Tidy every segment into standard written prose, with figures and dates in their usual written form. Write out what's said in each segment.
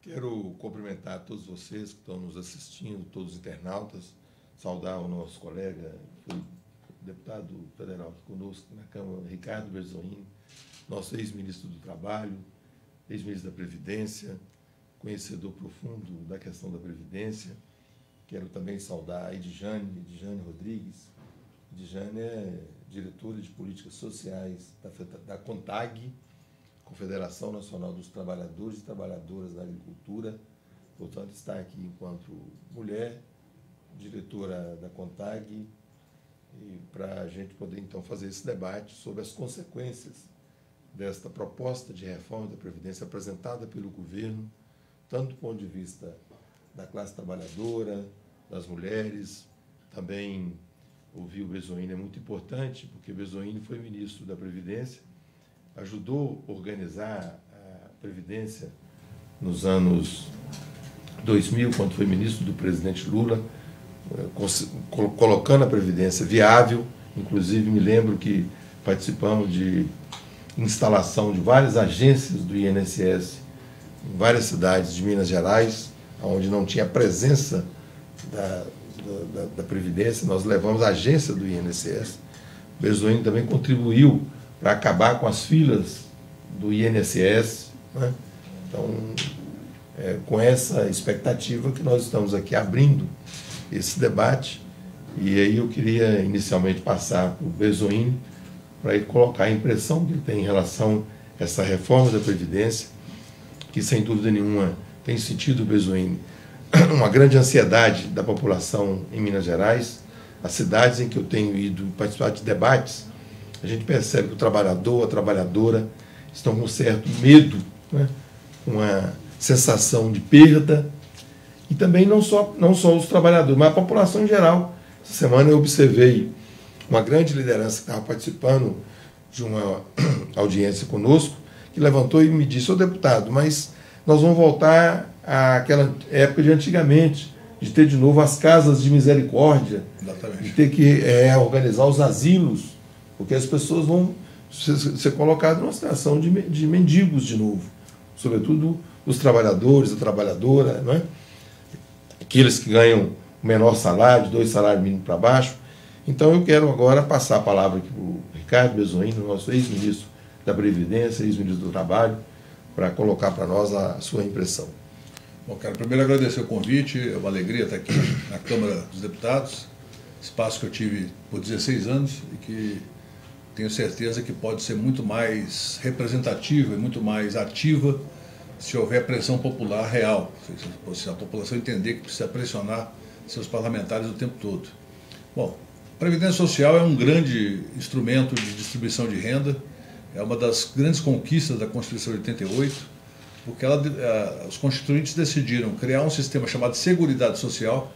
Quero cumprimentar todos vocês que estão nos assistindo, todos os internautas, saudar o nosso colega, que foi deputado federal conosco na Câmara, Ricardo Berzolini, nosso ex-ministro do Trabalho, ex-ministro da Previdência, conhecedor profundo da questão da Previdência. Quero também saudar a Edjane Rodrigues. Edjane é diretora de Políticas Sociais da CONTAG, Confederação Nacional dos Trabalhadores e Trabalhadoras da Agricultura. Portanto, está aqui enquanto mulher, diretora da CONTAG, e para a gente poder, então, fazer esse debate sobre as consequências desta proposta de reforma da Previdência apresentada pelo governo, tanto do ponto de vista da classe trabalhadora, das mulheres. Também ouvir o Berzolini é muito importante, porque Berzolini foi ministro da Previdência, ajudou a organizar a Previdência nos anos 2000, quando foi ministro do presidente Lula, colocando a Previdência viável. Inclusive, me lembro que participamos de instalação de várias agências do INSS em várias cidades de Minas Gerais, onde não tinha presença da Previdência. Nós levamos a agência do INSS. Berzolini também contribuiu para acabar com as filas do INSS, né? Então, com essa expectativa que nós estamos aqui abrindo esse debate. E aí eu queria inicialmente passar para o Berzolini para ele colocar a impressão que ele tem em relação a essa reforma da Previdência, que sem dúvida nenhuma tem sentido, Berzolini, uma grande ansiedade da população em Minas Gerais. As cidades em que eu tenho ido participar de debates, a gente percebe que o trabalhador, a trabalhadora estão com um certo medo, né? Uma sensação de perda. E também não só os trabalhadores, mas a população em geral. Essa semana eu observei uma grande liderança que estava participando de uma audiência conosco, que levantou e me disse: ô deputado, mas nós vamos voltar àquela época de antigamente, de ter de novo as casas de misericórdia. Exatamente. De ter que organizar os asilos, porque as pessoas vão ser colocadas numa situação de mendigos de novo, sobretudo os trabalhadores, a trabalhadora, não é? Aqueles que ganham o menor salário, 2 salários mínimos para baixo. Então eu quero agora passar a palavra aqui para o Ricardo Berzolini, nosso ex-ministro da Previdência, ex-ministro do Trabalho, para colocar para nós a sua impressão. Bom, quero primeiro agradecer o convite. É uma alegria estar aqui na Câmara dos Deputados, espaço que eu tive por 16 anos e que tenho certeza que pode ser muito mais representativa e muito mais ativa se houver pressão popular real, se a população entender que precisa pressionar seus parlamentares o tempo todo. Bom, a Previdência Social é um grande instrumento de distribuição de renda, é uma das grandes conquistas da Constituição de 88, porque os constituintes decidiram criar um sistema chamado Seguridade Social,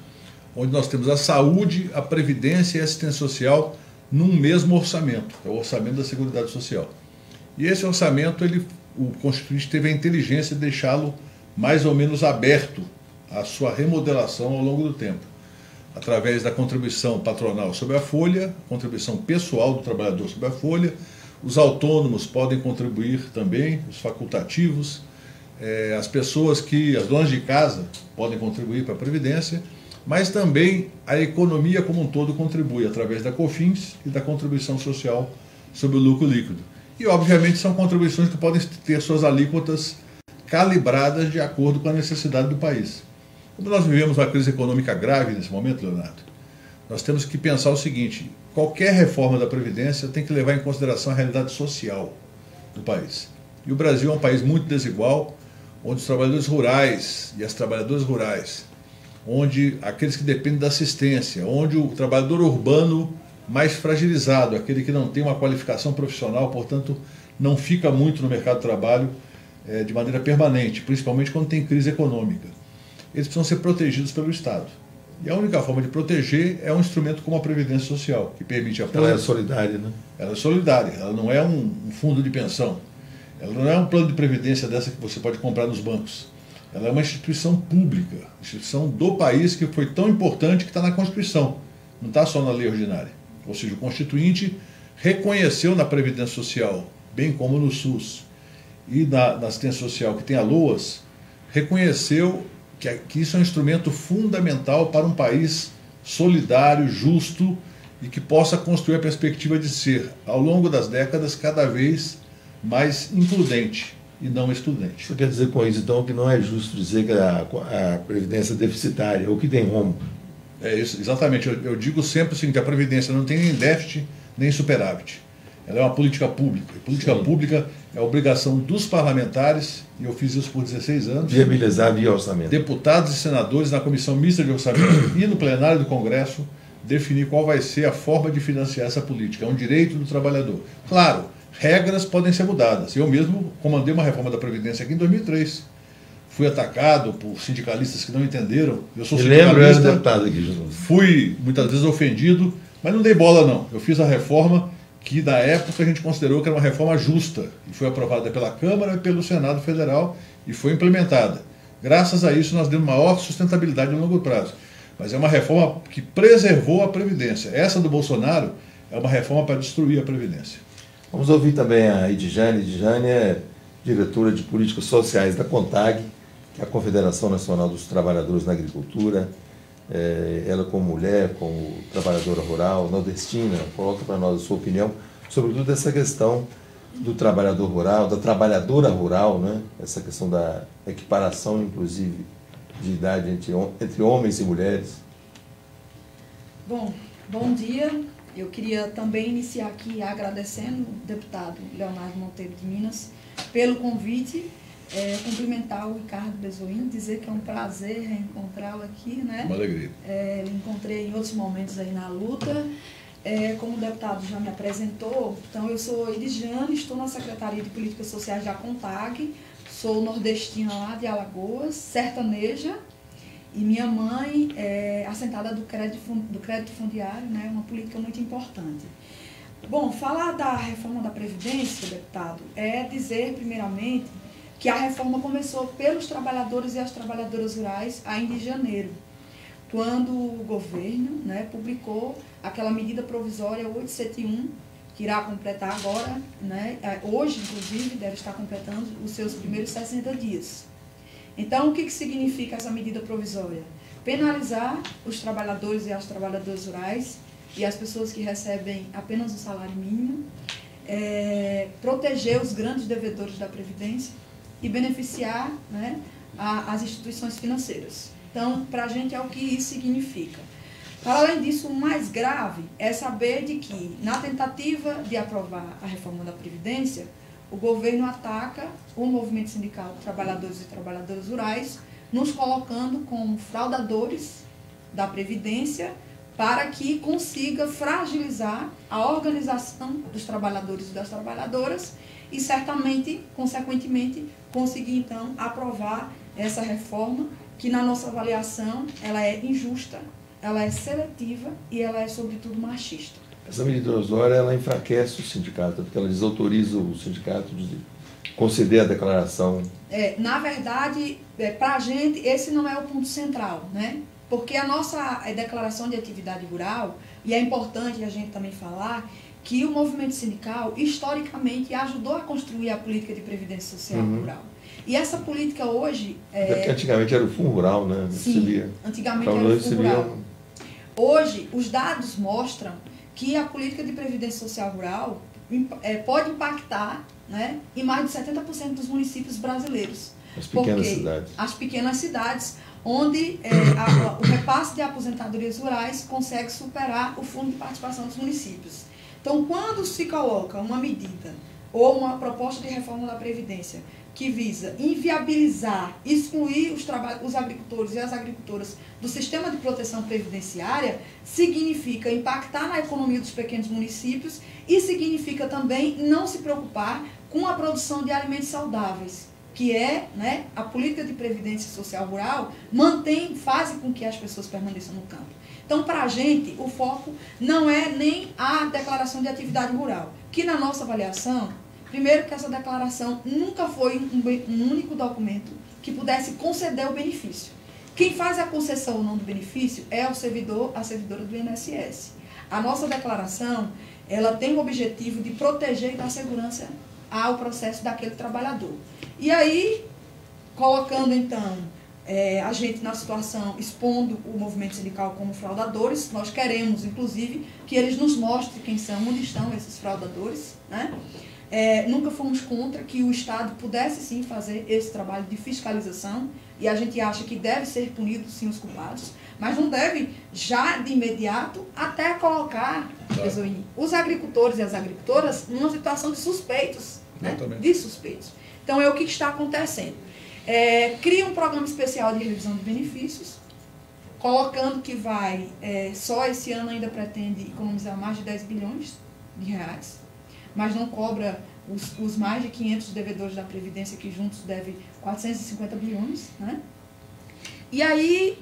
onde nós temos a saúde, a previdência e a assistência social num mesmo orçamento, é o orçamento da Seguridade Social. E esse orçamento, o constituinte teve a inteligência de deixá-lo mais ou menos aberto à sua remodelação ao longo do tempo, através da contribuição patronal sobre a folha, contribuição pessoal do trabalhador sobre a folha. Os autônomos podem contribuir também, os facultativos, as donas de casa podem contribuir para a Previdência, mas também a economia como um todo contribui através da COFINS e da contribuição social sobre o lucro líquido. E, obviamente, são contribuições que podem ter suas alíquotas calibradas de acordo com a necessidade do país. Como nós vivemos uma crise econômica grave nesse momento, Leonardo, nós temos que pensar o seguinte: qualquer reforma da Previdência tem que levar em consideração a realidade social do país. E o Brasil é um país muito desigual, onde os trabalhadores rurais e as trabalhadoras rurais, onde aqueles que dependem da assistência, onde o trabalhador urbano mais fragilizado, aquele que não tem uma qualificação profissional, portanto, não fica muito no mercado de trabalho de maneira permanente, principalmente quando tem crise econômica. Eles precisam ser protegidos pelo Estado. E a única forma de proteger é um instrumento como a Previdência Social, que permite a... Ela é solidária, né? Ela é solidária, ela não é um fundo de pensão. Ela não é um plano de previdência dessa que você pode comprar nos bancos. Ela é uma instituição pública, instituição do país, que foi tão importante que está na Constituição, não está só na lei ordinária. Ou seja, o Constituinte reconheceu na Previdência Social, bem como no SUS e na assistência social, que tem a LOAS, reconheceu que isso é um instrumento fundamental para um país solidário, justo e que possa construir a perspectiva de ser, ao longo das décadas, cada vez mais includente e não excludente. Você quer dizer com isso, então, que não é justo dizer que a Previdência é deficitária ou que tem rombo? É isso, exatamente. Eu digo sempre o seguinte, a Previdência não tem nem déficit, nem superávit. Ela é uma política pública. E política pública é obrigação dos parlamentares, e eu fiz isso por 16 anos. Viabilizar via orçamento. Deputados e senadores na Comissão Mista de Orçamento e no plenário do Congresso definir qual vai ser a forma de financiar essa política. É um direito do trabalhador. Claro, regras podem ser mudadas. Eu mesmo comandei uma reforma da Previdência aqui em 2003. Fui atacado por sindicalistas que não entenderam. Eu sou sindicalista. Eu era deputado aqui, Jesus. Fui muitas vezes ofendido, mas não dei bola não. Eu fiz a reforma que na época a gente considerou que era uma reforma justa. E foi aprovada pela Câmara e pelo Senado Federal e foi implementada. Graças a isso nós demos maior sustentabilidade a longo prazo. Mas é uma reforma que preservou a Previdência. Essa do Bolsonaro é uma reforma para destruir a Previdência. Vamos ouvir também a Edjane. Edjane é diretora de Políticas Sociais da CONTAG, que é a Confederação Nacional dos Trabalhadores na Agricultura. Ela, como mulher, como trabalhadora rural, nordestina, coloca para nós a sua opinião, sobretudo essa questão do trabalhador rural, da trabalhadora rural, né? Essa questão da equiparação, inclusive, de idade entre homens e mulheres. Bom dia. Eu queria também iniciar aqui agradecendo o deputado Leonardo Monteiro de Minas pelo convite, cumprimentar o Ricardo Bezoin, dizer que é um prazer reencontrá-lo aqui, né? Uma alegria. Encontrei em outros momentos aí na luta. Como o deputado já me apresentou, então eu sou Edjane, estou na Secretaria de Políticas Sociais da CONTAG, sou nordestina lá de Alagoas, sertaneja, e minha mãe é assentada do crédito fundiário, né, uma política muito importante. Bom, falar da reforma da Previdência, deputado, é dizer, primeiramente, que a reforma começou pelos trabalhadores e as trabalhadoras rurais ainda em janeiro, quando o governo, né, publicou aquela medida provisória 871, que irá completar agora, né, hoje, inclusive, deve estar completando os seus primeiros 60 dias. Então, o que significa essa medida provisória? Penalizar os trabalhadores e as trabalhadoras rurais e as pessoas que recebem apenas o salário mínimo, proteger os grandes devedores da Previdência e beneficiar, né, as instituições financeiras. Então, para a gente é o que isso significa. Para além disso, o mais grave é saber de que, na tentativa de aprovar a reforma da Previdência, o governo ataca o movimento sindical de trabalhadores e trabalhadoras rurais, nos colocando como fraudadores da Previdência para que consiga fragilizar a organização dos trabalhadores e das trabalhadoras e, certamente, consequentemente, conseguir, então, aprovar essa reforma que, na nossa avaliação, ela é injusta, ela é seletiva e ela é, sobretudo, machista. Essa medida provisória, ela enfraquece o sindicato, porque ela desautoriza o sindicato de conceder a declaração. Na verdade, para a gente, esse não é o ponto central, né? Porque a nossa declaração de atividade rural, e é importante a gente também falar, que o movimento sindical, historicamente, ajudou a construir a política de previdência social rural. E essa política hoje... Porque antigamente era o Fundo Rural, né? Sim, antigamente era o Fundo Rural. Hoje, os dados mostram que a política de previdência social rural pode impactar, né, em mais de 70% dos municípios brasileiros. As pequenas cidades. As pequenas cidades, onde o repasse de aposentadorias rurais consegue superar o fundo de participação dos municípios. Então, quando se coloca uma medida ou uma proposta de reforma da Previdência que visa inviabilizar, excluir os agricultores e as agricultoras do sistema de proteção previdenciária, significa impactar na economia dos pequenos municípios e significa também não se preocupar com a produção de alimentos saudáveis, que é, né, a política de previdência social rural faz com que as pessoas permaneçam no campo. Então, para a gente, o foco não é nem a declaração de atividade rural, que na nossa avaliação, primeiro que essa declaração nunca foi um único documento que pudesse conceder o benefício. Quem faz a concessão ou não do benefício é o servidor, a servidora do INSS. A nossa declaração, ela tem o objetivo de proteger e dar segurança ao processo daquele trabalhador. E aí, colocando então a gente na situação, expondo o movimento sindical como fraudadores. Nós queremos, inclusive, que eles nos mostrem quem são, onde estão esses fraudadores, né? Nunca fomos contra que o Estado pudesse sim fazer esse trabalho de fiscalização, e a gente acha que deve ser punido sim os culpados, mas não deve já de imediato até colocar os agricultores e as agricultoras numa situação de suspeitos, né? De suspeitos. Então é o que está acontecendo. Cria um programa especial de revisão de benefícios, colocando que vai, só esse ano ainda pretende economizar mais de 10 bilhões de reais, mas não cobra os mais de 500 devedores da Previdência, que juntos devem 450 bilhões, né? E aí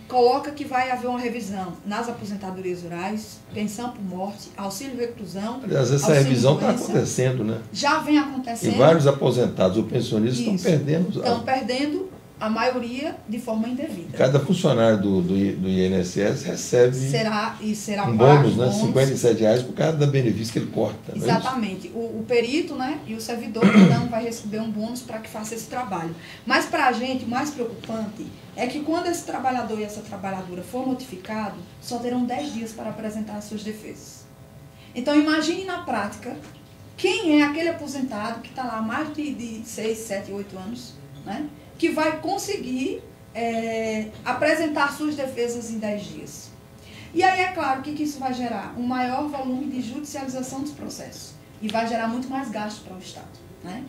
coloca que vai haver uma revisão nas aposentadorias rurais, pensão por morte, auxílio reclusão. Aliás, essa revisão está acontecendo, né? Já vem acontecendo. E vários aposentados ou pensionistas estão perdendo. Estão perdendo a maioria de forma indevida. Cada funcionário do INSS recebe será um bônus, né? R$57 por cada benefício que ele corta. Exatamente. O perito, né, e o servidor, cada um vai receber um bônus para que faça esse trabalho. Mas para a gente, o mais preocupante é que quando esse trabalhador e essa trabalhadora for notificado, só terão 10 dias para apresentar as suas defesas. Então imagine na prática quem é aquele aposentado que está lá há mais de 6, 7, 8 anos, né, que vai conseguir apresentar suas defesas em 10 dias. E aí é claro que isso vai gerar um maior volume de judicialização dos processos e vai gerar muito mais gasto para o Estado, né?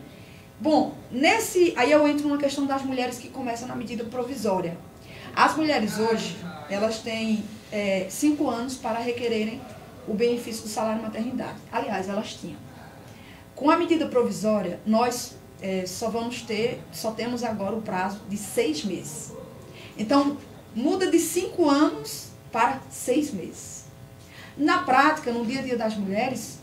Bom, aí eu entro numa questão das mulheres que começam na medida provisória. As mulheres hoje, elas têm 5 anos para requererem o benefício do salário maternidade. Aliás, elas tinham. Com a medida provisória, nós só temos agora o prazo de 6 meses. Então, muda de 5 anos para 6 meses. Na prática, no dia a dia das mulheres,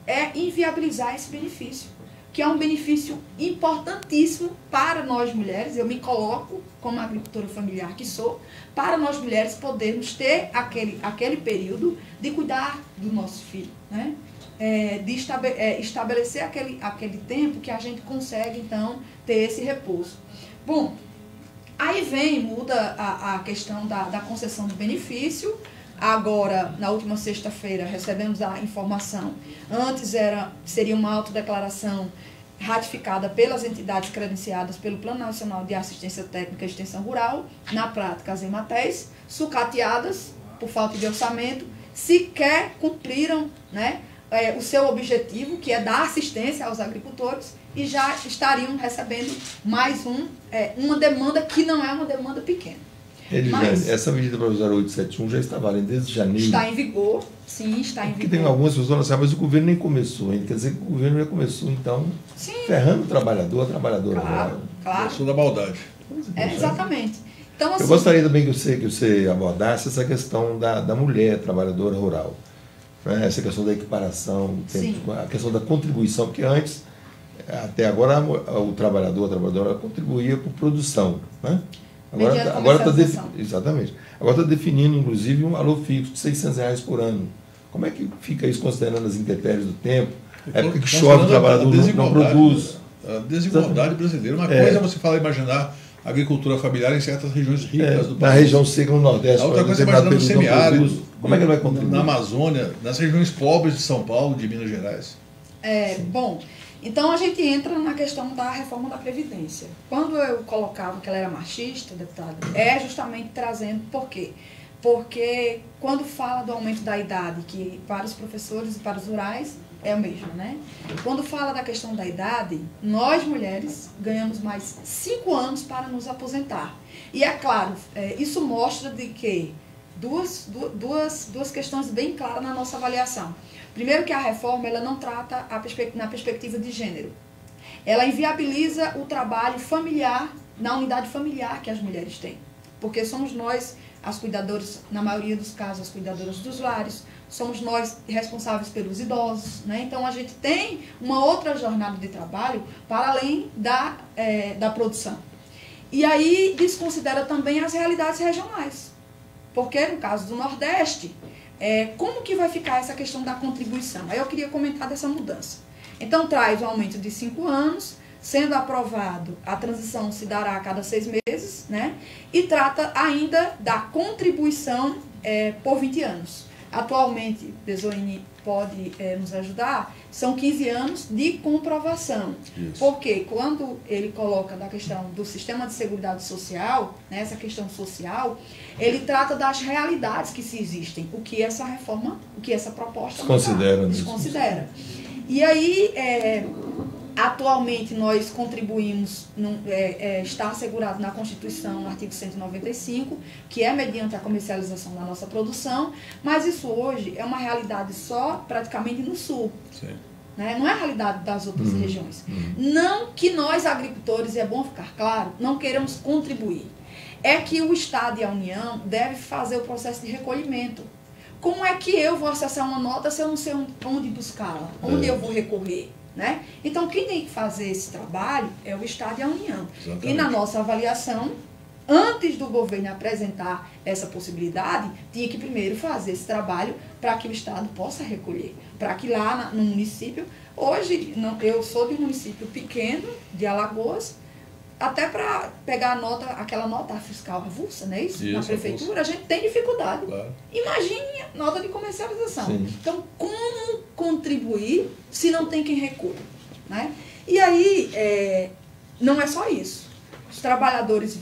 é inviabilizar esse benefício, que é um benefício importantíssimo para nós mulheres. Eu me coloco como agricultora familiar que sou, para nós mulheres podermos ter aquele período de cuidar do nosso filho, né? De estabelecer aquele tempo que a gente consegue, então, ter esse repouso. Bom, aí muda a questão da concessão do benefício. Agora, na última sexta-feira, recebemos a informação. Antes seria uma autodeclaração ratificada pelas entidades credenciadas pelo Plano Nacional de Assistência Técnica e Extensão Rural, na prática as EMATEs, sucateadas por falta de orçamento, sequer cumpriram, né, o seu objetivo, que é dar assistência aos agricultores, e já estariam recebendo mais uma demanda que não é uma demanda pequena. Mas essa medida provisória 871 já está valendo desde janeiro. Está em vigor, sim, está em vigor. Porque tem algumas pessoas que mas o governo nem começou ainda. Quer dizer que o governo já começou, então, ferrando o trabalhor, a trabalhadora. Claro. Isso da maldade. Exatamente. Então, assim, eu gostaria também que você abordasse essa questão da mulher trabalhadora rural. Né? Essa questão da equiparação, a questão da contribuição, porque antes, até agora, o trabalhador, a trabalhadora contribuía por produção, né? Agora exatamente. Agora está definindo, inclusive, um valor fixo de R$600 por ano. Como é que fica isso considerando as intempéries do tempo? A época que chove, o trabalhador não produz. A desigualdade brasileira. Uma coisa é você imaginar a agricultura familiar em certas regiões ricas do país. Na região seca, no Nordeste. A outra coisa é imaginar no semiárido. Como é que ele vai contribuir? Na Amazônia, nas regiões pobres de São Paulo, de Minas Gerais. Bom, então a gente entra na questão da reforma da Previdência. Quando eu colocava que ela era machista, deputada, é justamente trazendo por quê? Porque quando fala do aumento da idade, que para os professores e para os rurais é o mesmo, né? Quando fala da questão da idade, nós mulheres ganhamos mais 5 anos para nos aposentar. E é claro, isso mostra de que duas questões bem claras na nossa avaliação. Primeiro que a reforma ela não trata na perspectiva de gênero. Ela inviabiliza o trabalho familiar, na unidade familiar que as mulheres têm. Porque somos nós, as cuidadoras, na maioria dos casos, as cuidadoras dos lares, somos nós responsáveis pelos idosos, né? Então a gente tem uma outra jornada de trabalho para além da produção. E aí desconsidera também as realidades regionais. Porque no caso do Nordeste, como que vai ficar essa questão da contribuição? Aí eu queria comentar dessa mudança. Então traz um aumento de 5 anos, sendo aprovado, a transição se dará a cada 6 meses, né? E trata ainda da contribuição por 20 anos. Atualmente, Besoini pode nos ajudar, são 15 anos de comprovação. Isso. Porque quando ele coloca da questão do sistema de seguridade social, né, essa questão social, ele trata das realidades que se existem, o que essa reforma, o que essa proposta desconsidera. E aí, atualmente, nós contribuímos, está assegurado na Constituição, no artigo 195, que é mediante a comercialização da nossa produção, mas isso hoje é uma realidade só praticamente no Sul. Sim. Né? Não é a realidade das outras regiões. Não que nós, agricultores, e é bom ficar claro, não queiramos contribuir. É que o Estado e a União devem fazer o processo de recolhimento. Como é que eu vou acessar uma nota se eu não sei onde buscá-la? Onde eu vou recorrer? Né? Então, quem tem que fazer esse trabalho é o Estado e a União. Exatamente. E na nossa avaliação, antes do governo apresentar essa possibilidade, tinha que primeiro fazer esse trabalho para que o Estado possa recolher. Para que lá no município, hoje, eu sou de um município pequeno, de Alagoas, até para pegar aquela nota fiscal avulsa, né? Isso, na prefeitura, a gente tem dificuldade. Claro. Imagine a nota de comercialização. Sim. Então, como contribuir se não tem quem recua? Né? E aí, não é só isso. Os trabalhadores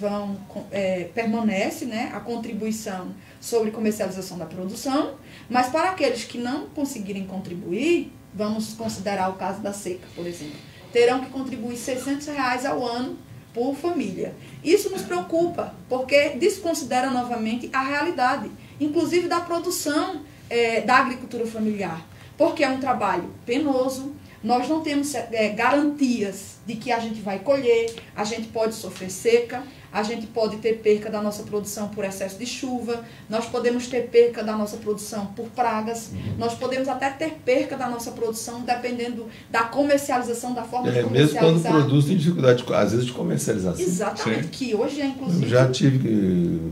permanece, né, a contribuição sobre comercialização da produção, mas para aqueles que não conseguirem contribuir, vamos considerar o caso da seca, por exemplo, terão que contribuir R$600 ao ano por família. Isso nos preocupa, porque desconsidera novamente a realidade, inclusive da produção da agricultura familiar, porque é um trabalho penoso, nós não temos garantias de que a gente vai colher, a gente pode sofrer seca, a gente pode ter perca da nossa produção por excesso de chuva, nós podemos ter perca da nossa produção por pragas, nós podemos até ter perca da nossa produção dependendo da comercialização, da forma de comercializar. Mesmo quando produz tem dificuldade, às vezes, de comercialização. Exatamente, sim. Que hoje é inclusive... Eu já tive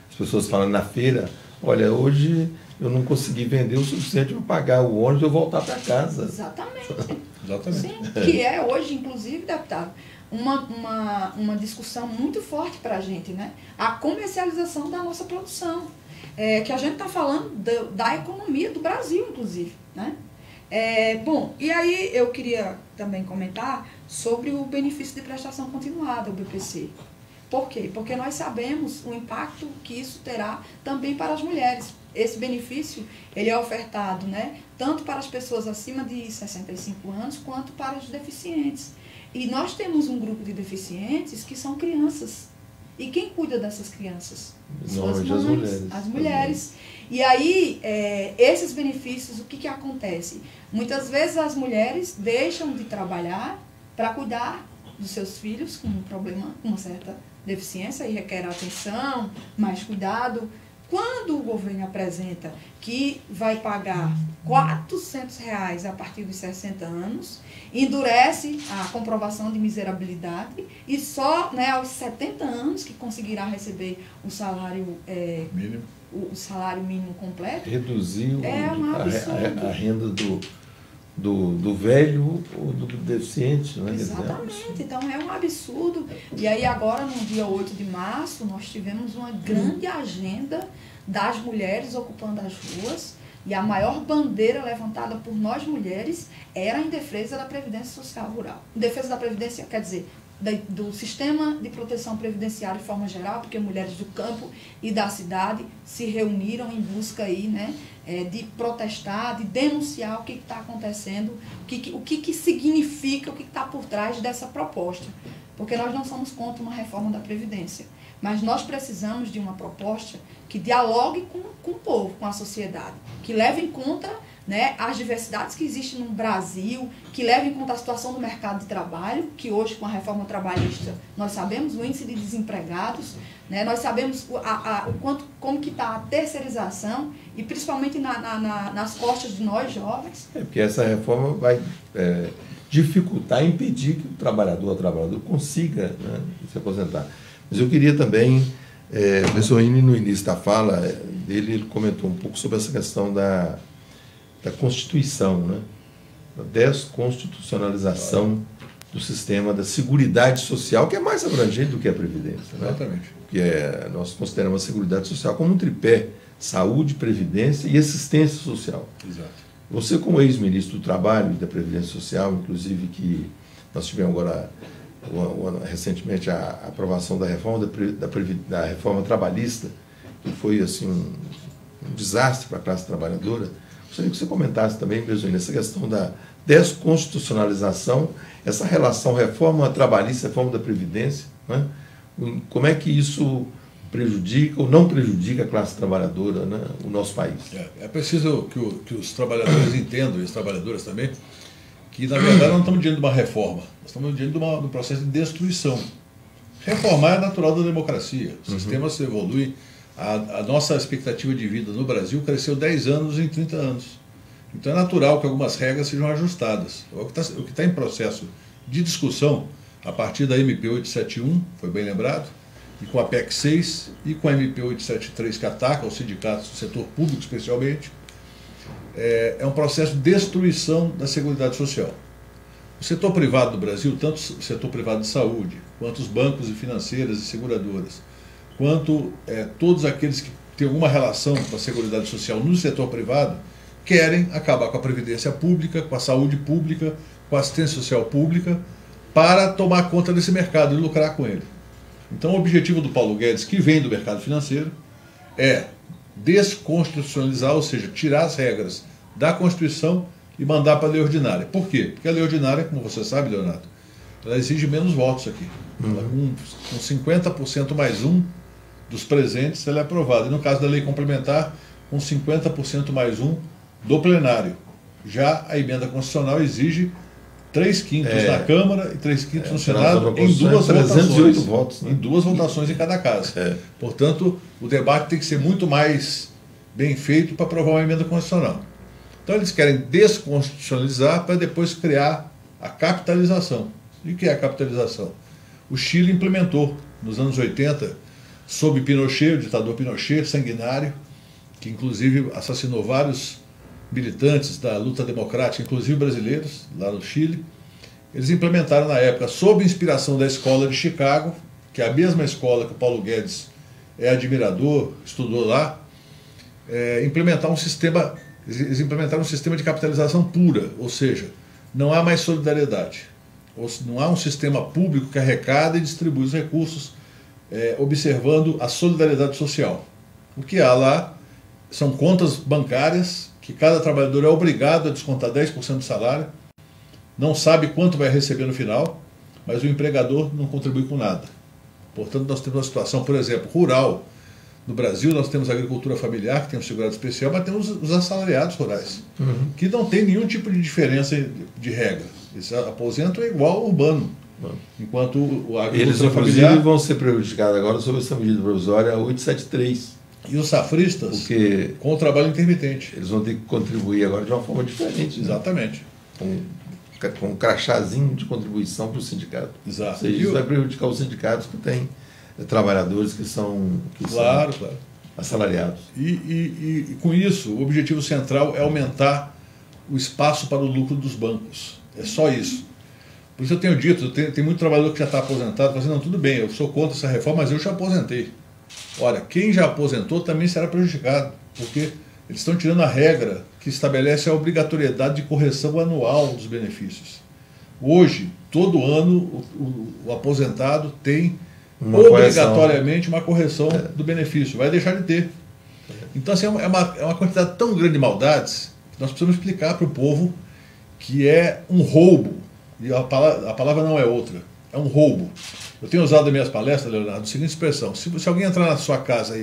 as pessoas falando na feira, olha, hoje eu não consegui vender o suficiente para pagar o ônibus e eu voltar para casa. Exatamente. Exatamente. Sim, que é hoje, inclusive, deputado, uma discussão muito forte para a gente, né? A comercialização da nossa produção. Que a gente está falando da economia do Brasil, inclusive, né? Bom, e aí eu queria também comentar sobre o benefício de prestação continuada, o BPC. Por quê? Porque nós sabemos o impacto que isso terá também para as mulheres. Esse benefício, ele é ofertado, né, tanto para as pessoas acima de 65 anos, quanto para os deficientes. E nós temos um grupo de deficientes que são crianças. E quem cuida dessas crianças? Suas mães, as mulheres. E aí, esses benefícios, o que acontece? Muitas vezes as mulheres deixam de trabalhar para cuidar dos seus filhos com um problema, com uma certa deficiência, e requer atenção, mais cuidado. Quando o governo apresenta que vai pagar R$400 a partir dos 60 anos, endurece a comprovação de miserabilidade e só, né, aos 70 anos que conseguirá receber o salário mínimo. O salário mínimo completo. Reduziu a renda do velho ou do deficiente, né? Exatamente, então é um absurdo. E aí agora, no dia 8 de março, nós tivemos uma grande agenda das mulheres ocupando as ruas, e a maior bandeira levantada por nós mulheres era em defesa da Previdência Social Rural. Em defesa da Previdência, quer dizer, do sistema de proteção previdenciária de forma geral, porque mulheres do campo e da cidade se reuniram em busca aí, né, de protestar, de denunciar o que está acontecendo, o que significa, o que está por trás dessa proposta. Porque nós não somos contra uma reforma da Previdência, mas nós precisamos de uma proposta que dialogue com o povo, com a sociedade, que leve em conta, né, as diversidades que existem no Brasil, que leve em conta a situação do mercado de trabalho, que hoje, com a reforma trabalhista, nós sabemos o índice de desempregados, né, nós sabemos como que está a terceirização, e principalmente nas costas de nós jovens. Porque essa reforma vai dificultar, impedir que o trabalhador consiga, né, se aposentar. Mas eu queria também, o Besoini, no início da fala dele, ele comentou um pouco sobre essa questão da Constituição, né? Da desconstitucionalização do sistema da Seguridade Social, que é mais abrangente do que a Previdência. Né? Exatamente. Que nós consideramos a Seguridade Social como um tripé: saúde, previdência e assistência social. Exato. Você, como ex-ministro do Trabalho e da Previdência Social, inclusive que nós tivemos agora, recentemente, a aprovação da reforma da reforma trabalhista, que foi assim, um desastre para a classe trabalhadora, gostaria que você comentasse também, Bezoini, essa questão da desconstitucionalização, essa relação reforma trabalhista, reforma da Previdência, né? Como é que isso prejudica ou não prejudica a classe trabalhadora, né, o nosso país? É preciso que os trabalhadores entendam, e as trabalhadoras também, que na verdade não estamos diante de uma reforma, nós estamos diante de um processo de destruição. Reformar é natural da democracia, o sistema se evolui, a nossa expectativa de vida no Brasil cresceu 10 anos em 30 anos. Então é natural que algumas regras sejam ajustadas. O que está em processo de discussão, a partir da MP 871, foi bem lembrado, e com a PEC 6 e com a MP 873, que ataca os sindicatos do setor público especialmente, é um processo de destruição da Seguridade Social. O setor privado do Brasil, tanto o setor privado de saúde, quanto os bancos e financeiras e seguradoras, quanto todos aqueles que têm alguma relação com a Seguridade Social no setor privado, querem acabar com a previdência pública, com a saúde pública, com a assistência social pública, para tomar conta desse mercado e lucrar com ele. Então o objetivo do Paulo Guedes, que vem do mercado financeiro, é desconstitucionalizar, ou seja, tirar as regras da Constituição e mandar para a lei ordinária. Por quê? Porque a lei ordinária, como você sabe, Leonardo, ela exige menos votos aqui. Ela, com 50% mais um dos presentes, ela é aprovada. E no caso da lei complementar, com 50% mais um do plenário. Já a emenda constitucional exige 3/5 na Câmara e 3/5 no Senado, em duas votações. Votos, né? Em duas votações em cada casa. Portanto, o debate tem que ser muito mais bem feito para aprovar uma emenda constitucional. Então, eles querem desconstitucionalizar para depois criar a capitalização. E o que é a capitalização? O Chile implementou, nos anos 80, sob Pinochet, o ditador Pinochet, sanguinário, que inclusive assassinou vários militantes da luta democrática, inclusive brasileiros, lá no Chile. Eles implementaram na época, sob inspiração da escola de Chicago, que é a mesma escola que o Paulo Guedes é admirador, estudou lá, implementaram um sistema de capitalização pura, ou seja, não há mais solidariedade, não há um sistema público que arrecada e distribui os recursos observando a solidariedade social. O que há lá são contas bancárias que cada trabalhador é obrigado a descontar 10% do salário, não sabe quanto vai receber no final, mas o empregador não contribui com nada. Portanto, nós temos uma situação, por exemplo, rural. No Brasil, nós temos a agricultura familiar, que tem um segurado especial, mas temos os assalariados rurais, que não tem nenhum tipo de diferença de regra. Esse aposento é igual ao urbano. Enquanto a agricultura eles, familiar vão ser prejudicados agora sob essa medida provisória 873. E os safristas, porque com o trabalho intermitente. Eles vão ter que contribuir agora de uma forma diferente. Exatamente. Né? Com um crachazinho de contribuição para o sindicato. Exato. Ou seja, isso vai prejudicar os sindicatos que têm trabalhadores que são assalariados. E com isso, o objetivo central é aumentar o espaço para o lucro dos bancos. É só isso. Por isso eu tenho dito, tem muito trabalhador que já está aposentado, falando assim, não, tudo bem, eu sou contra essa reforma, mas eu já aposentei. Ora, quem já aposentou também será prejudicado, porque eles estão tirando a regra que estabelece a obrigatoriedade de correção anual dos benefícios. Hoje, todo ano, o aposentado tem obrigatoriamente uma correção do benefício, vai deixar de ter. Então, assim, é uma quantidade tão grande de maldades que nós precisamos explicar para o povo que é um roubo, e a palavra não é outra, é um roubo. Eu tenho usado nas minhas palestras, Leonardo, a seguinte expressão: se alguém entrar na sua casa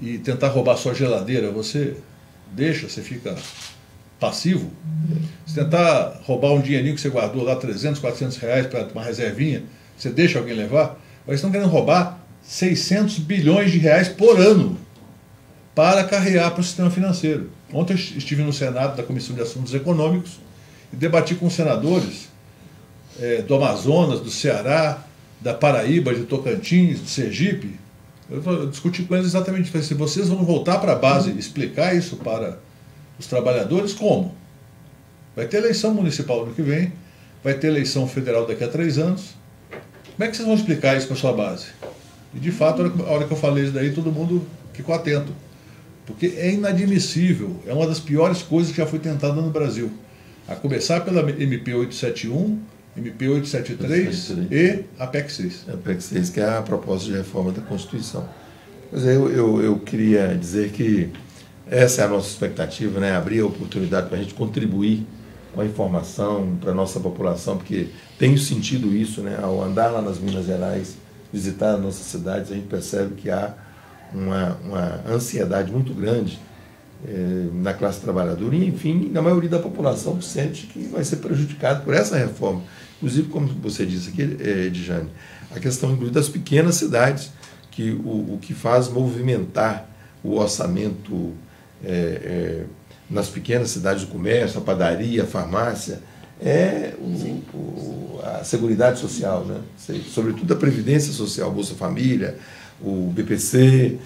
e tentar roubar a sua geladeira, você deixa, você fica passivo? Se tentar roubar um dinheirinho que você guardou lá, 300, 400 reais para uma reservinha, você deixa alguém levar? Eles estão querendo roubar 600 bilhões de reais por ano para carregar para o sistema financeiro. Ontem eu estive no Senado da Comissão de Assuntos Econômicos e debati com senadores do Amazonas, do Ceará, da Paraíba, de Tocantins, de Sergipe. Eu discuti com eles exatamente isso. Se vocês vão voltar para a base e explicar isso para os trabalhadores, como? Vai ter eleição municipal no que vem, vai ter eleição federal daqui a 3 anos. Como é que vocês vão explicar isso para a sua base? E, de fato, a hora que eu falei isso daí, todo mundo ficou atento. Porque é inadmissível, é uma das piores coisas que já foi tentada no Brasil. A começar pela MP 871, MP 873 e a PEC 6. A PEC 6, que é a proposta de reforma da Constituição. Mas eu queria dizer que essa é a nossa expectativa, né? Abrir a oportunidade para a gente contribuir com a informação para a nossa população, porque tenho sentido isso, né? Ao andar lá nas Minas Gerais, visitar as nossas cidades, a gente percebe que há uma ansiedade muito grande na classe trabalhadora e, enfim, na maioria da população que sente que vai ser prejudicado por essa reforma. Inclusive, como você disse aqui, Edjane, a questão inclusive das pequenas cidades, que o que faz movimentar o orçamento nas pequenas cidades do comércio, a padaria, a farmácia, a Seguridade Social, né? Sobretudo a Previdência Social, Bolsa Família, o BPC,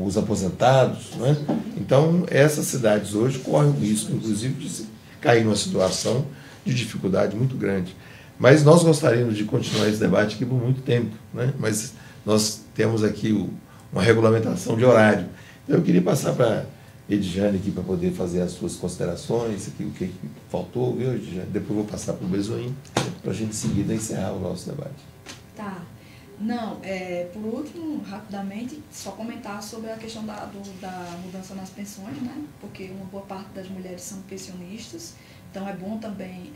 os aposentados, né? Então, essas cidades hoje correm o risco, inclusive, de cair numa situação de dificuldade muito grande. Mas nós gostaríamos de continuar esse debate aqui por muito tempo, né? Mas nós temos aqui uma regulamentação de horário. Então, eu queria passar para a Edjane aqui para poder fazer as suas considerações, aqui, o que faltou, viu, Edjane? Depois eu vou passar para o Bezoim, para a gente em seguida encerrar o nosso debate. Tá. Não, por último, rapidamente, só comentar sobre a questão da mudança nas pensões, né? Porque uma boa parte das mulheres são pensionistas, então é bom também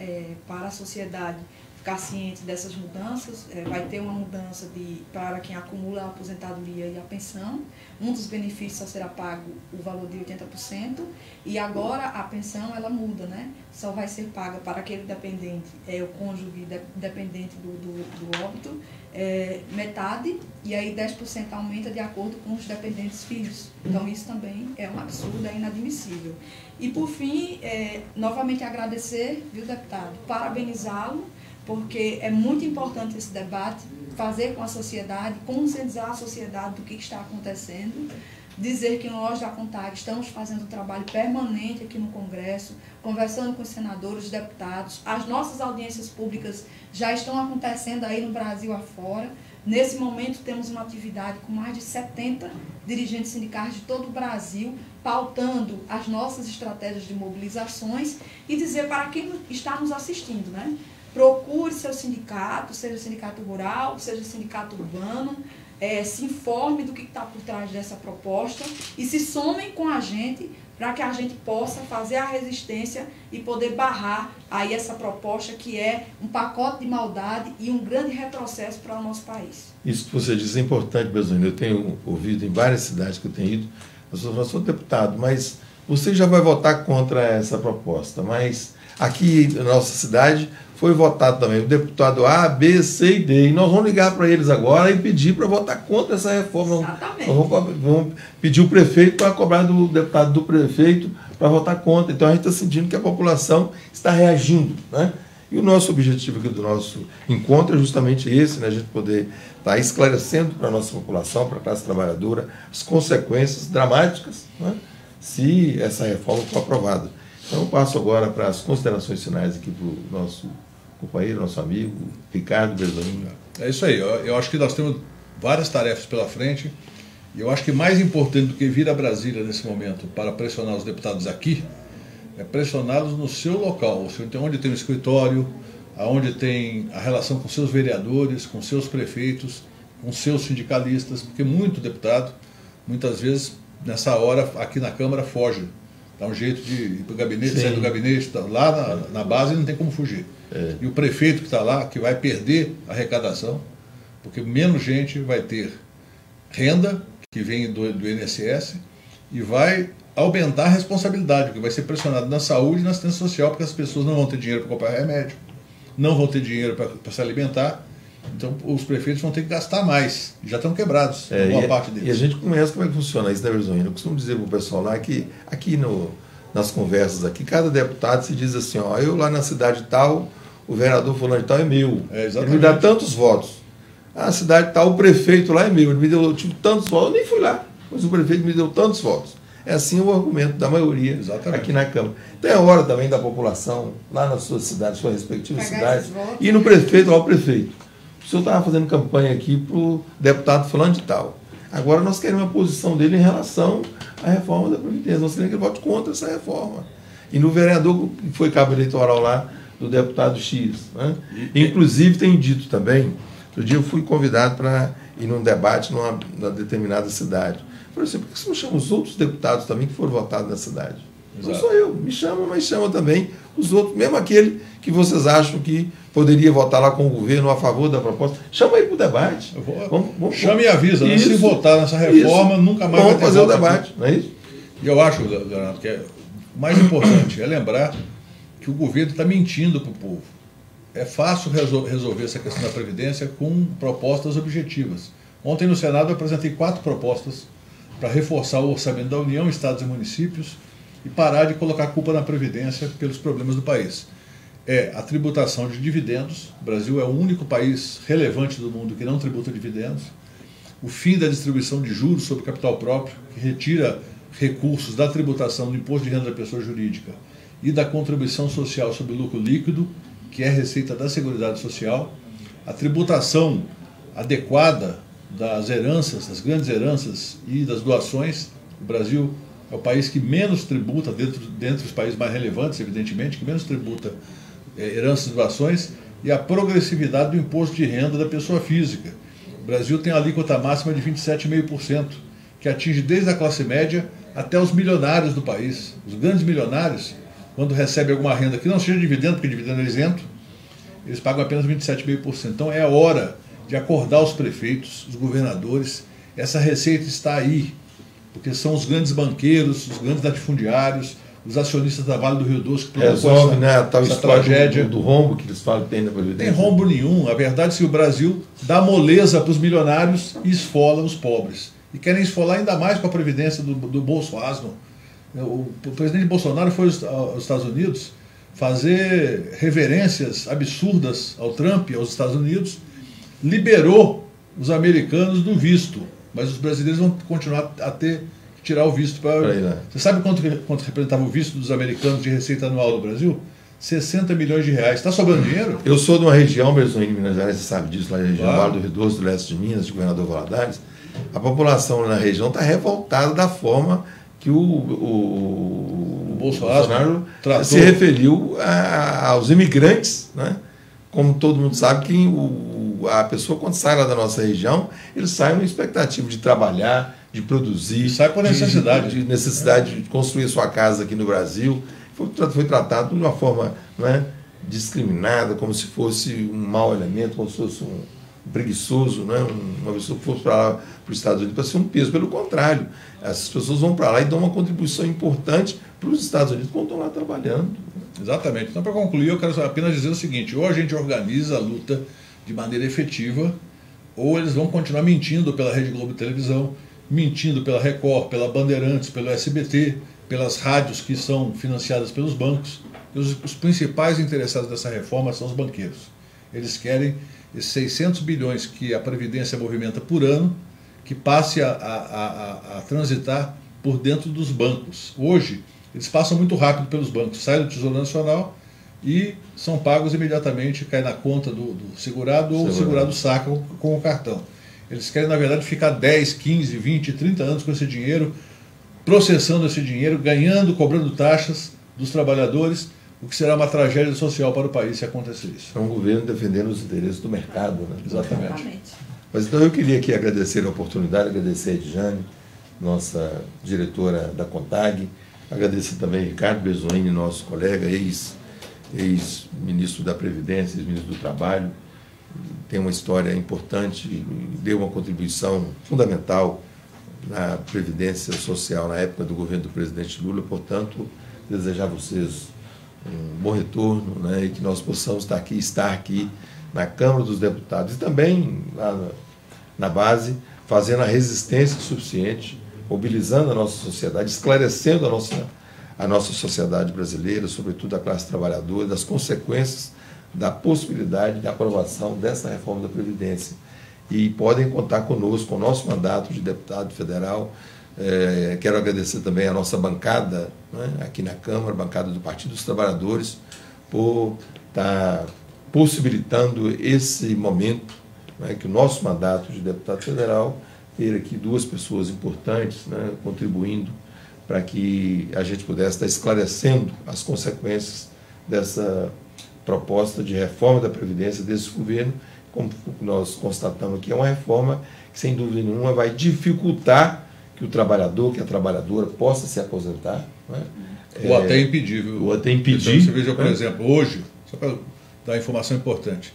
para a sociedade ficar ciente dessas mudanças. Vai ter uma mudança para quem acumula a aposentadoria e a pensão. Um dos benefícios só será pago o valor de 80%, e agora a pensão ela muda, né? Só vai ser paga para aquele dependente, o cônjuge dependente do óbito, metade, e aí 10% aumenta de acordo com os dependentes filhos. Então isso também é um absurdo, é inadmissível. E por fim, novamente agradecer, viu, deputado, parabenizá-lo, porque é muito importante esse debate, fazer com a sociedade, conscientizar a sociedade do que está acontecendo, dizer que nós da CONTAG estamos fazendo um trabalho permanente aqui no Congresso, conversando com os senadores, deputados, as nossas audiências públicas já estão acontecendo aí no Brasil afora. Nesse momento temos uma atividade com mais de 70 dirigentes sindicais de todo o Brasil, pautando as nossas estratégias de mobilizações, e dizer para quem está nos assistindo, né? Procure seu sindicato, seja sindicato rural, seja sindicato urbano, se informe do que está por trás dessa proposta e se somem com a gente para que a gente possa fazer a resistência e poder barrar aí essa proposta, que é um pacote de maldade e um grande retrocesso para o nosso país. Isso que você diz é importante, Bezoim. Eu tenho ouvido em várias cidades que eu tenho ido, eu sou deputado, mas você já vai votar contra essa proposta, mas aqui na nossa cidade foi votado também o deputado A, B, C e D. E nós vamos ligar para eles agora e pedir para votar contra essa reforma. Exatamente. Nós vamos pedir o prefeito para cobrar do deputado do prefeito para votar contra. Então a gente está sentindo que a população está reagindo, né? E o nosso objetivo aqui do nosso encontro é justamente esse, né? A gente poder estar esclarecendo para a nossa população, para a classe trabalhadora, as consequências dramáticas, né, se essa reforma for aprovada. Então eu passo agora para as considerações finais aqui para o nosso companheiro, nosso amigo, Ricardo Bezoim. É isso aí, eu acho que nós temos várias tarefas pela frente, e eu acho que mais importante do que vir a Brasília nesse momento para pressionar os deputados aqui, é pressioná-los no seu local, onde tem um escritório, onde tem a relação com seus vereadores, com seus prefeitos, com seus sindicalistas, porque muito deputado, muitas vezes, nessa hora, aqui na Câmara, foge. Dá um jeito de ir para o gabinete, sair do gabinete, tá lá na base não tem como fugir. E o prefeito que está lá, que vai perder a arrecadação, porque menos gente vai ter renda, que vem do INSS, e vai aumentar a responsabilidade, porque vai ser pressionado na saúde e na assistência social, porque as pessoas não vão ter dinheiro para comprar remédio, não vão ter dinheiro para se alimentar. Então os prefeitos vão ter que gastar mais, já estão quebrados, boa parte deles. E a gente conhece como é que funciona isso, né, Bezoim? Eu costumo dizer para o pessoal lá que aqui nas conversas aqui, cada deputado se diz assim, ó, eu lá na cidade tal, o vereador fulano de tal é meu, ele me dá tantos votos. A cidade tal, o prefeito lá é meu, eu tive tantos votos, eu nem fui lá, mas o prefeito me deu tantos votos. É assim o argumento da maioria aqui na Câmara. Então é hora também da população, lá na sua cidade, sua respectiva cidade, ir no prefeito, ao prefeito. O senhor estava fazendo campanha aqui para o deputado fulano de tal. Agora nós queremos a posição dele em relação à reforma da Previdência. Nós queremos que ele vote contra essa reforma. E no vereador, que foi cabo eleitoral lá, do deputado X. Né? Inclusive, tem dito também, outro dia eu fui convidado para ir num debate numa determinada cidade. Eu falei assim, por que você não chama os outros deputados também que foram votados na cidade? Exato. Não sou eu, me chama, mas chama também os outros, mesmo aquele que vocês acham que poderia votar lá com o governo a favor da proposta. Chama aí para o debate. Chama e avisa, né? Se votar nessa reforma, nunca mais vai ter fazer o debate, não é isso? E eu acho, Leonardo, que o mais importante é lembrar que o governo está mentindo para o povo. É fácil resolver essa questão da Previdência com propostas objetivas. Ontem no Senado eu apresentei 4 propostas para reforçar o orçamento da União, estados e municípios e parar de colocar a culpa na Previdência pelos problemas do país. É a tributação de dividendos. O Brasil é o único país relevante do mundo que não tributa dividendos. O fim da distribuição de juros sobre capital próprio, que retira recursos da tributação do imposto de renda da pessoa jurídica e da contribuição social sobre lucro líquido, que é receita da Seguridade Social. A tributação adequada das heranças, das grandes heranças e das doações. O Brasil é o país que menos tributa, dentre os países mais relevantes, evidentemente, que menos tributa heranças e doações, e a progressividade do imposto de renda da pessoa física. O Brasil tem a alíquota máxima de 27,5%, que atinge desde a classe média até os milionários do país. Os grandes milionários, quando recebem alguma renda que não seja dividendo, porque dividendo é isento, eles pagam apenas 27,5%. Então é hora de acordar os prefeitos, os governadores. Essa receita está aí, porque são os grandes banqueiros, os grandes latifundiários, os acionistas da Vale do Rio Doce que provocou essa tal história tragédia. Do rombo que eles falam que tem na Previdência. Tem rombo nenhum. A verdade é que o Brasil dá moleza para os milionários e esfola os pobres. E querem esfolar ainda mais com a Previdência do Bolso Asno. O presidente Bolsonaro foi aos Estados Unidos fazer reverências absurdas ao Trump, aos Estados Unidos, liberou os americanos do visto, mas os brasileiros vão continuar a ter que tirar o visto para... Você sabe quanto representava o visto dos americanos de receita anual do Brasil? 60 milhões de reais. Está sobrando dinheiro? Eu sou de uma região, Berzoini, Minas Gerais, você sabe disso, lá na região Vale do Rio Doce, do leste de Minas, de Governador Valadares. A população na região está revoltada da forma que o Bolsonaro se referiu aos imigrantes, né? Como todo mundo sabe, que a pessoa, quando sai lá da nossa região, ele sai com uma expectativa de trabalhar, de produzir. Sai por necessidade. De necessidade de construir sua casa aqui no Brasil. Foi tratado de uma forma, não é, discriminada, como se fosse um mau elemento, como se fosse um preguiçoso, né? Uma pessoa que fosse para lá, para os Estados Unidos, para ser um peso. Pelo contrário, essas pessoas vão para lá e dão uma contribuição importante para os Estados Unidos quando estão lá trabalhando. Exatamente. Então, para concluir, eu quero apenas dizer o seguinte: ou a gente organiza a luta de maneira efetiva, ou eles vão continuar mentindo pela Rede Globo de televisão, mentindo pela Record, pela Bandeirantes, pelo SBT, pelas rádios que são financiadas pelos bancos. Os principais interessados nessa reforma são os banqueiros. Eles querem esses 600 bilhões que a Previdência movimenta por ano, que passe a transitar por dentro dos bancos. Hoje, eles passam muito rápido pelos bancos, saem do Tesouro Nacional e são pagos imediatamente, cai na conta do segurado ou o segurado saca com o cartão. Eles querem, na verdade, ficar 10, 15, 20, 30 anos com esse dinheiro, processando esse dinheiro, ganhando, cobrando taxas dos trabalhadores, o que será uma tragédia social para o país se acontecer isso. É um governo defendendo os interesses do mercado, né? Exatamente. Mas então eu queria aqui agradecer a oportunidade, agradecer a Edjane, nossa diretora da CONTAG, agradecer também a Ricardo Berzoini, nosso colega, ex-ministro da Previdência, ex-ministro do Trabalho, tem uma história importante, deu uma contribuição fundamental na Previdência Social na época do governo do presidente Lula. Portanto, desejar a vocês um bom retorno, né, e que nós possamos estar aqui na Câmara dos Deputados e também lá na base, fazendo a resistência suficiente, mobilizando a nossa sociedade, esclarecendo a nossa sociedade brasileira, sobretudo a classe trabalhadora, das consequências da possibilidade de aprovação dessa reforma da Previdência. E podem contar conosco, com o nosso mandato de deputado federal, Quero agradecer também a nossa bancada, né, aqui na Câmara, a bancada do Partido dos Trabalhadores, por estar possibilitando esse momento, né, que o nosso mandato de deputado federal ter aqui duas pessoas importantes, né, contribuindo para que a gente pudesse estar esclarecendo as consequências dessa proposta de reforma da Previdência desse governo. Como nós constatamos aqui, é uma reforma que, sem dúvida nenhuma, vai dificultar que o trabalhador, que a trabalhadora possa se aposentar. Né? Ou até impedir. Viu? Ou até impedir. Então, você veja, por exemplo, hoje, só para dar informação importante,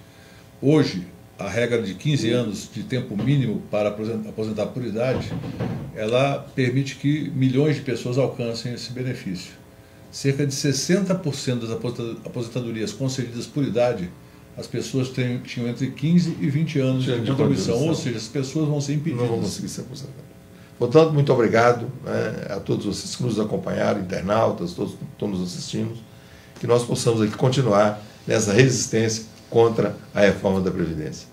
hoje a regra de 15 anos de tempo mínimo para aposentar por idade, ela permite que milhões de pessoas alcancem esse benefício. Cerca de 60% das aposentadorias concedidas por idade, as pessoas tinham entre 15 e 20 anos de contribuição, ou seja, as pessoas vão ser impedidas. Não vão conseguir se aposentar. Portanto, muito obrigado, né, a todos vocês que nos acompanharam, internautas, todos que estão nos assistindo, que nós possamos aqui continuar nessa resistência contra a reforma da Previdência.